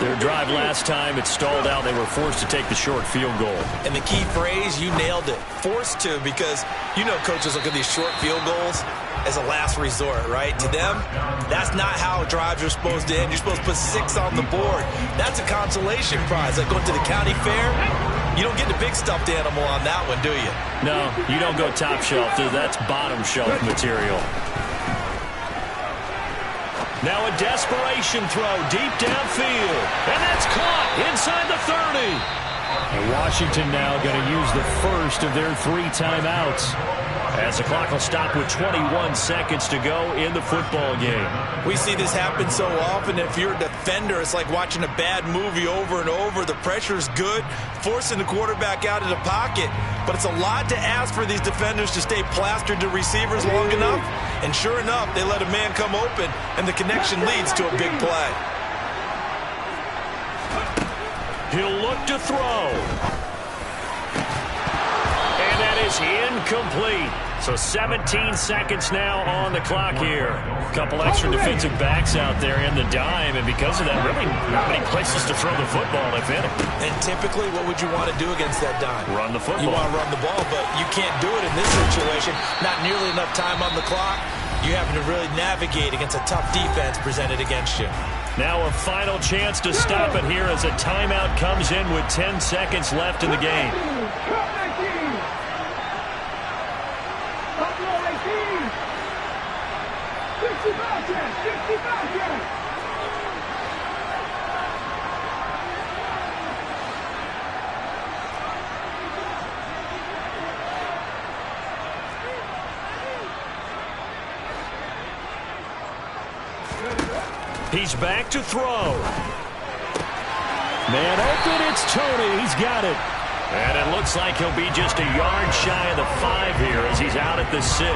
Speaker 1: Their drive last time, it stalled out. They were forced to take the short field goal.
Speaker 4: And the key phrase, you nailed it. Forced to, because you know coaches look at these short field goals as a last resort, right? To them, that's not how drives are supposed to end. You're supposed to put 6 on the board. That's a consolation prize, like going to the county fair. You don't get the big stuffed animal on that one, do you?
Speaker 1: No, you don't go top shelf. That's bottom shelf material. Now a desperation throw deep downfield. And that's caught inside the 30. And Washington now going to use the first of their 3 timeouts, as the clock will stop with 21 seconds to go in the football game.
Speaker 4: We see this happen so often. If you're a defender, it's like watching a bad movie over and over. The pressure's good, forcing the quarterback out of the pocket. But it's a lot to ask for these defenders to stay plastered to receivers long enough. And sure enough, they let a man come open, and the connection leads to a big play.
Speaker 1: He'll look to throw. And that is incomplete. So 17 seconds now on the clock here. A couple extra defensive backs out there in the dime, and because of that, really not many places to throw the football, if any.
Speaker 4: And typically, what would you want to do against that dime?
Speaker 1: Run the football.
Speaker 4: You want to run the ball, but you can't do it in this situation. Not nearly enough time on the clock. You having to really navigate against a tough defense presented against you.
Speaker 1: Now a final chance to stop it here as a timeout comes in with 10 seconds left in the game. He's back to throw. Man open, it's Tony. He's got it. And it looks like he'll be just a yard shy of the 5 here as he's out at the 6.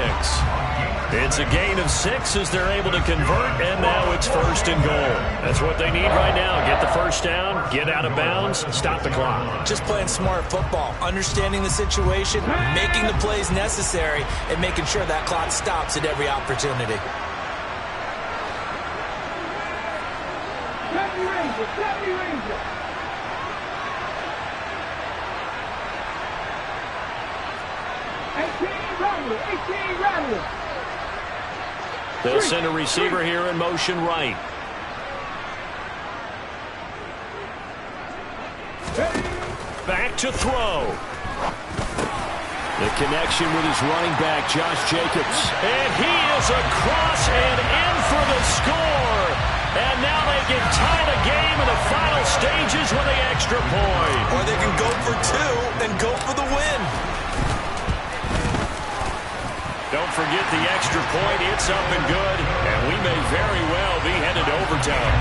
Speaker 1: It's a gain of 6 as they're able to convert, and now it's 1st and goal. That's what they need right now. Get the first down, get out of bounds, stop the clock.
Speaker 4: Just playing smart football, understanding the situation, making the plays necessary, and making sure that clock stops at every opportunity.
Speaker 1: They'll send a receiver here in motion right. Back to throw. The connection with his running back, Josh Jacobs. And he is across and in for the score. And now they can tie the game in the final stages with the extra point.
Speaker 4: Or they can go for 2 and go for the win.
Speaker 1: Don't forget the extra point. It's up and good. And we may very well be headed to overtime.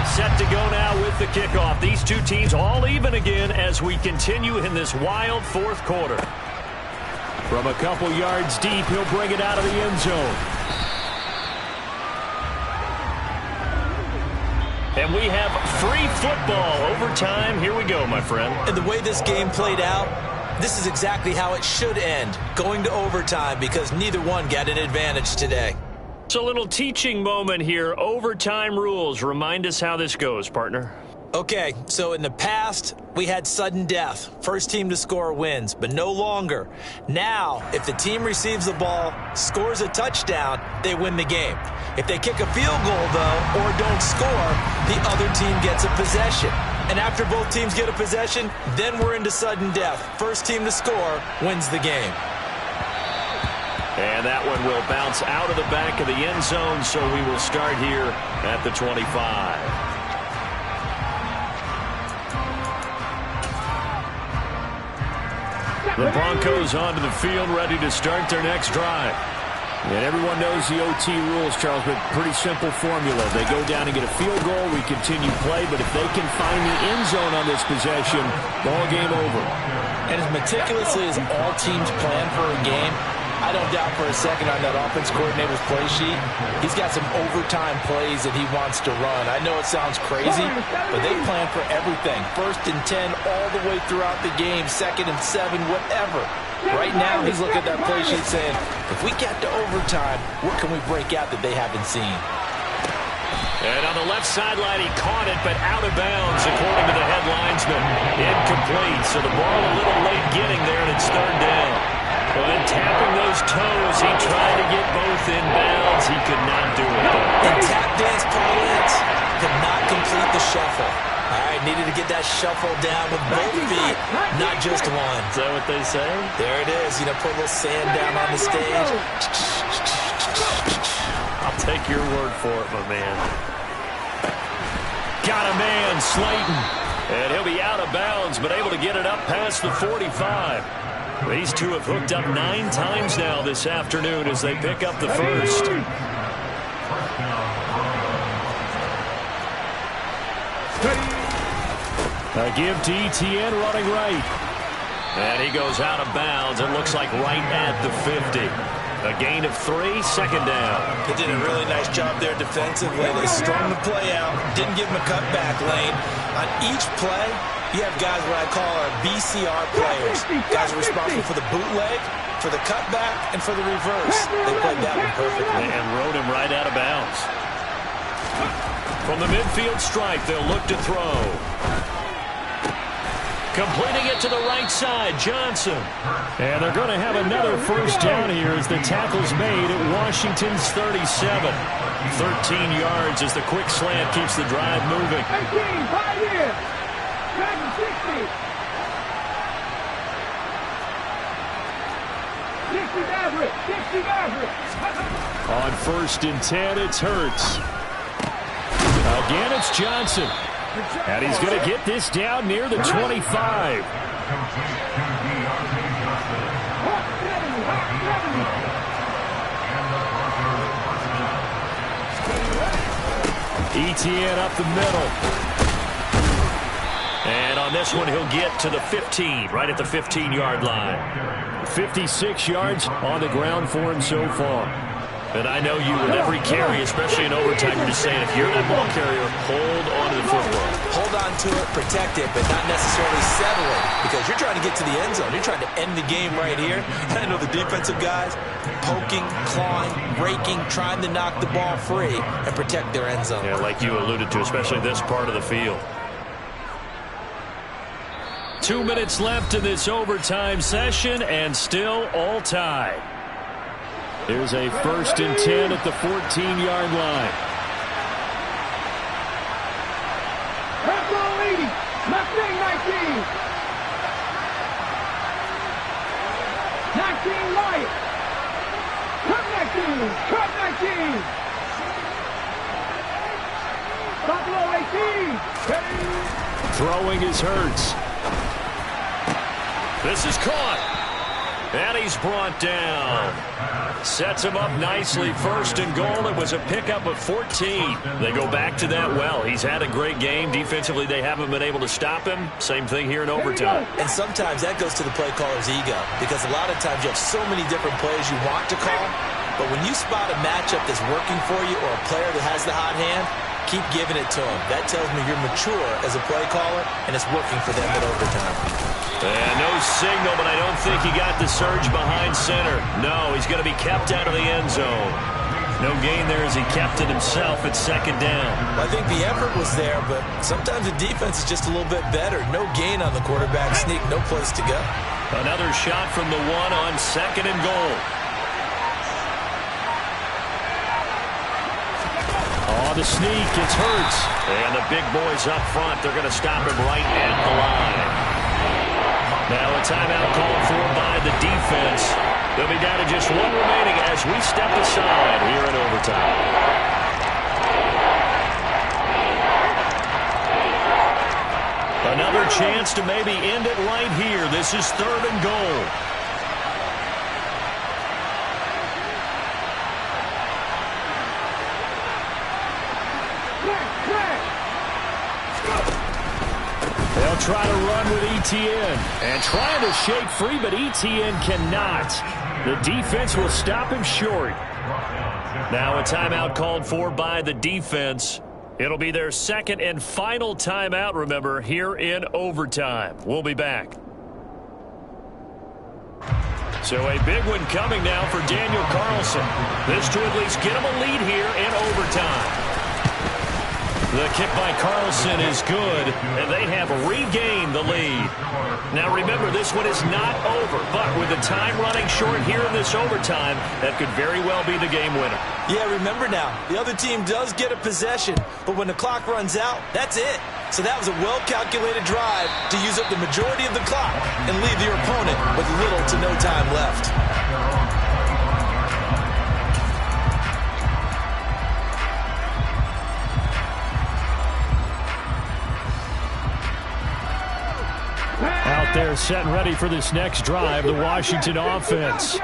Speaker 1: Set to go now with the kickoff. These two teams all even again as we continue in this wild 4th quarter. From a couple yards deep, he'll bring it out of the end zone. And we have free football overtime. Here we go, my friend.
Speaker 4: And the way this game played out, this is exactly how it should end, going to overtime, because neither one got an advantage today.
Speaker 1: It's a little teaching moment here. Overtime rules. Remind us how this goes, partner.
Speaker 4: Okay, so in the past, we had sudden death. First team to score wins, but no longer. Now, if the team receives the ball, scores a touchdown, they win the game. If they kick a field goal, though, or don't score, the other team gets a possession. And after both teams get a possession, then we're into sudden death. First team to score wins the game.
Speaker 1: And that one will bounce out of the back of the end zone, so we will start here at the 25. The Broncos onto the field, ready to start their next drive. And everyone knows the OT rules, Charles, but pretty simple formula. They go down and get a field goal, we continue play, but if they can find the end zone on this possession, ball game over.
Speaker 2: And as meticulously as all teams plan for a game, I don't doubt for a second on that offense coordinator's play sheet, he's got some overtime plays that he wants to run. I know it sounds crazy, but they plan for everything. 1st and 10 all the way throughout the game, 2nd and 7, whatever. Right now, he's looking at that play sheet saying, if we get to overtime, what can we break out that they haven't seen?
Speaker 1: And on the left sideline, he caught it, but out of bounds, according to the headlinesman. Incomplete, so the ball a little late getting there, and it's 3rd down. But tapping those toes, he tried to get both in bounds. He could not do it.
Speaker 4: The tap dance parlance, could not complete the shuffle. All right, needed to get that shuffle down with both feet, not just one.
Speaker 1: Is that what they say?
Speaker 4: There it is. You know, put a little sand down on the stage.
Speaker 1: I'll take your word for it, my man. Got a man, Slayton. And he'll be out of bounds, but able to get it up past the 45. These two have hooked up 9 times now this afternoon as they pick up the first. A give to Etienne running right. And he goes out of bounds. It looks like right at the 50. A gain of 3, second down.
Speaker 4: They did a really nice job there defensively. They strung the play out, didn't give him a cutback lane. On each play, you have guys what I call our BCR players. Guys are responsible for the bootleg, for the cutback, and for the reverse. They played that one perfectly.
Speaker 1: And rode him right out of bounds. From the midfield stripe, they'll look to throw. Completing it to the right side, Johnson. And they're going to have another first down here as the tackle's made at Washington's 37. 13 yards as the quick slant keeps the drive moving.
Speaker 5: 18, 5 years. 60. 60 average. 60 average.
Speaker 1: On 1st and 10, it's Hurts. Again, it's Johnson. And he's going to get this down near the 25. Etienne up the middle. And on this one, he'll get to the 15, right at the 15-yard line. 56 yards on the ground for him so far. And I know you with every carry, especially in overtime, you're just saying if you're that ball carrier, hold on to the football.
Speaker 4: Hold on to it, protect it, but not necessarily settle it because you're trying to get to the end zone. You're trying to end the game right here. And I know the defensive guys poking, clawing, raking, trying to knock the ball free and protect their end zone.
Speaker 1: Yeah, like you alluded to, especially this part of the field. 2 minutes left in this overtime session and still all tied. Here's a 1st and 10 at the 14-yard line.
Speaker 5: Left ball 80. Left wing 19. 19 right. Cut 19. Cut 19. Buffalo 18.
Speaker 1: Throwing is Hurts. This is caught. And he's brought down. Sets him up nicely. 1st and goal. It was a pickup of 14. They go back to that well. He's had a great game. Defensively, they haven't been able to stop him. Same thing here in overtime.
Speaker 4: And sometimes that goes to the play caller's ego because a lot of times you have so many different plays you want to call. But when you spot a matchup that's working for you or a player that has the hot hand, keep giving it to him. That tells me you're mature as a play caller, and it's working for them in overtime.
Speaker 1: And no signal, but I don't think he got the surge behind center. No, he's going to be kept out of the end zone. No gain there as he kept it himself at 2nd down.
Speaker 4: I think the effort was there, but sometimes the defense is just a little bit better. No gain on the quarterback sneak, no place to go.
Speaker 1: Another shot from the 1 on 2nd and goal. Oh, the sneak, it's Hurts. And the big boys up front, they're going to stop him right at the line. Now a timeout called for by the defense. They'll be down to just 1 remaining as we step aside here in overtime. Another chance to maybe end it right here. This is 3rd and goal. They'll try to run with Etienne. And trying to shake free, but Etienne cannot. The defense will stop him short. Now a timeout called for by the defense. It'll be their 2nd and final timeout, remember, here in overtime. We'll be back. So a big one coming now for Daniel Carlson. This to at least get him a lead here in overtime. The kick by Carlson is good, and they have regained the lead. Now remember, this one is not over, but with the time running short here in this overtime, that could very well be the game winner.
Speaker 4: Yeah, remember now, the other team does get a possession, but when the clock runs out, that's it. So that was a well-calculated drive to use up the majority of the clock and leave your opponent with little to no time left.
Speaker 1: Out there set and ready for this next drive, the Washington offense.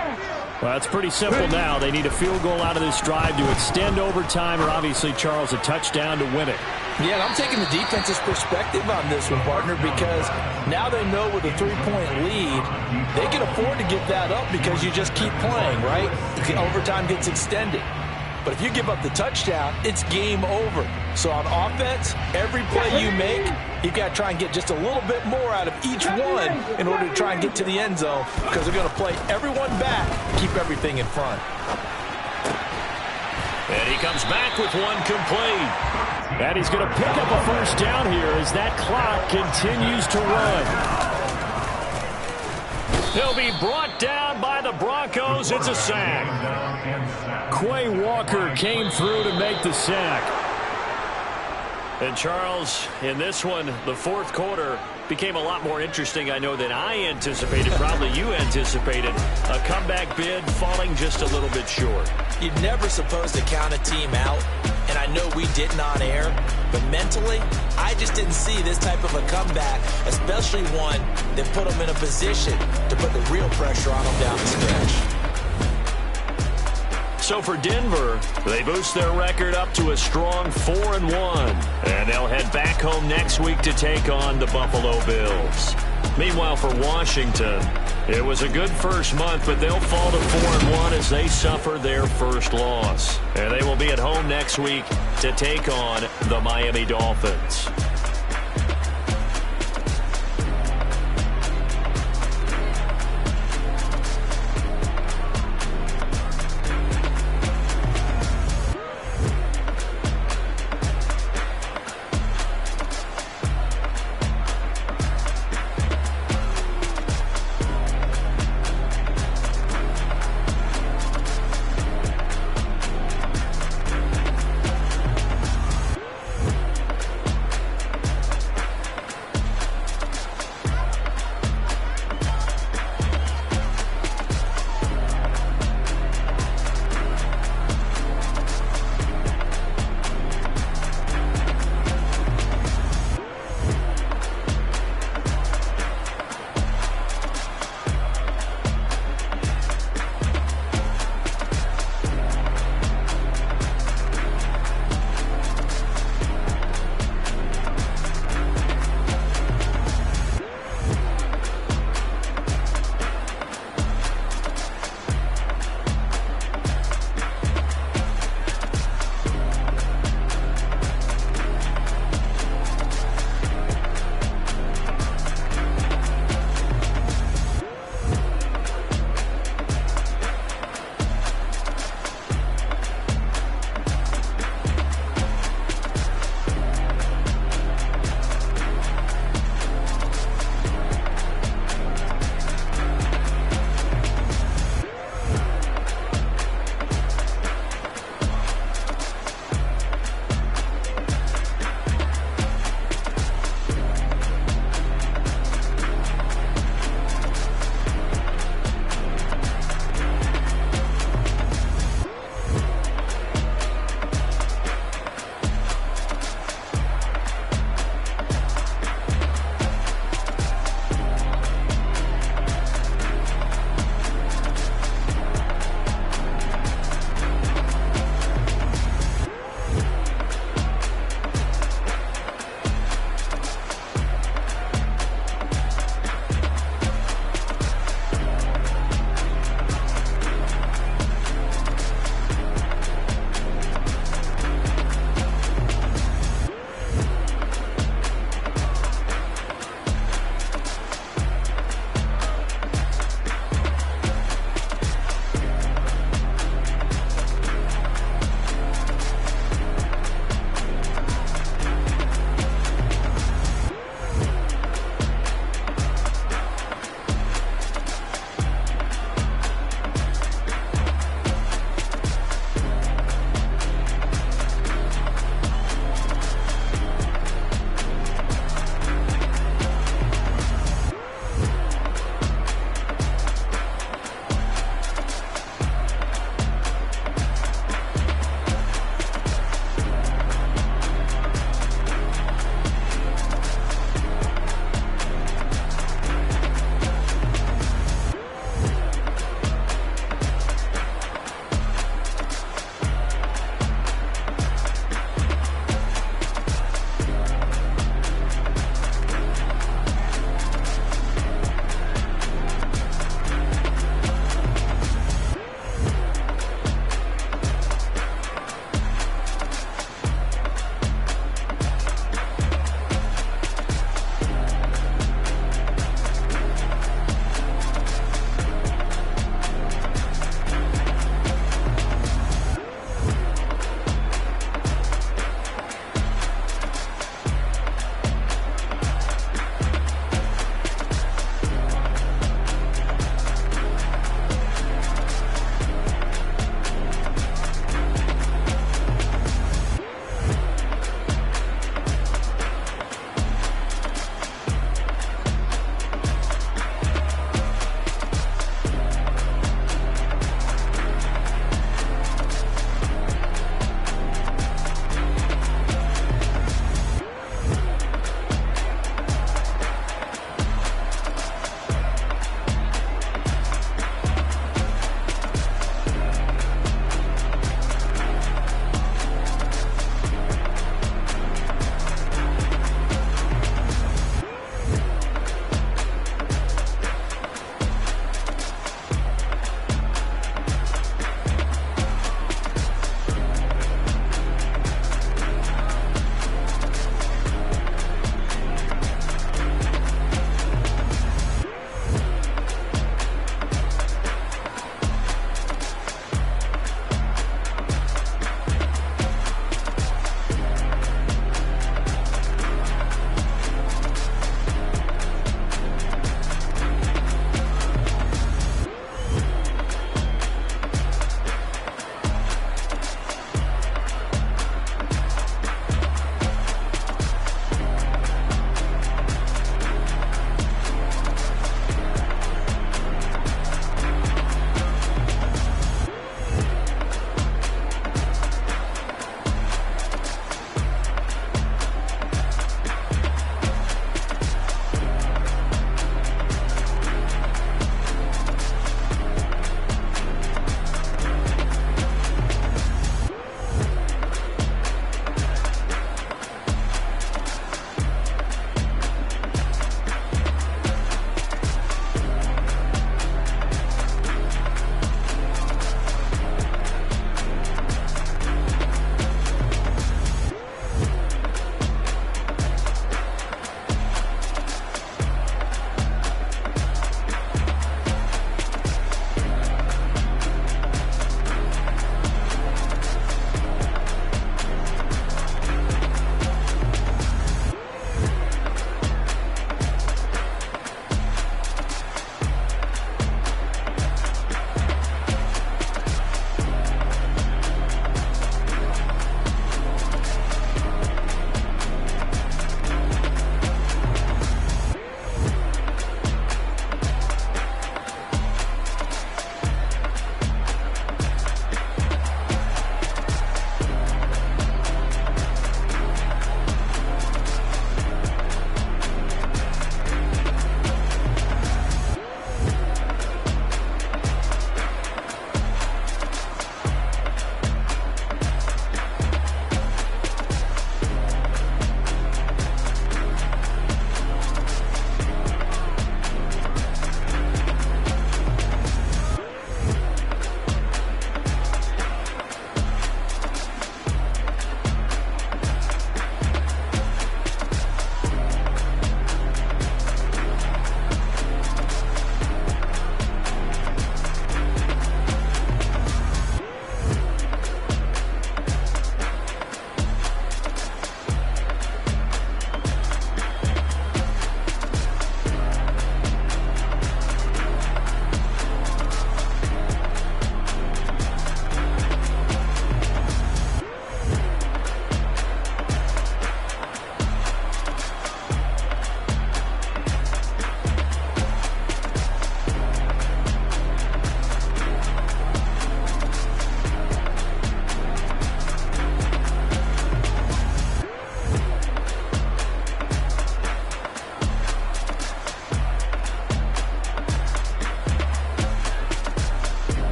Speaker 1: Well, it's pretty simple now. They need a field goal out of this drive to extend overtime or obviously, Charles, a touchdown to win it.
Speaker 2: Yeah, and I'm taking the defense's perspective on this one, partner, because now they know with a 3-point lead, they can afford to give that up because you just keep playing, right? Overtime gets extended. But if you give up the touchdown, it's game over. So on offense, every play you make, you've got to try and get just a little bit more out of each one in order to try and get to the end zone because they're going to play everyone back, keep everything in front.
Speaker 1: And he comes back with one complete. And he's going to pick up a first down here as that clock continues to run. He'll be brought down by the Broncos. It's a sack. Quay Walker came through to make the sack. And Charles, in this one, the fourth quarter became a lot more interesting, I know, than I anticipated. Probably you anticipated. A comeback bid falling just a little bit short.
Speaker 4: You're never supposed to count a team out, and I know we didn't on air, but mentally, I just didn't see this type of a comeback, especially one that put them in a position to put the real pressure on them down the stretch.
Speaker 1: So for Denver, they boost their record up to a strong 4-1. And they'll head back home next week to take on the Buffalo Bills. Meanwhile, for Washington, it was a good first month, but they'll fall to 4-1 as they suffer their first loss. And they will be at home next week to take on the Miami Dolphins.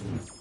Speaker 3: it.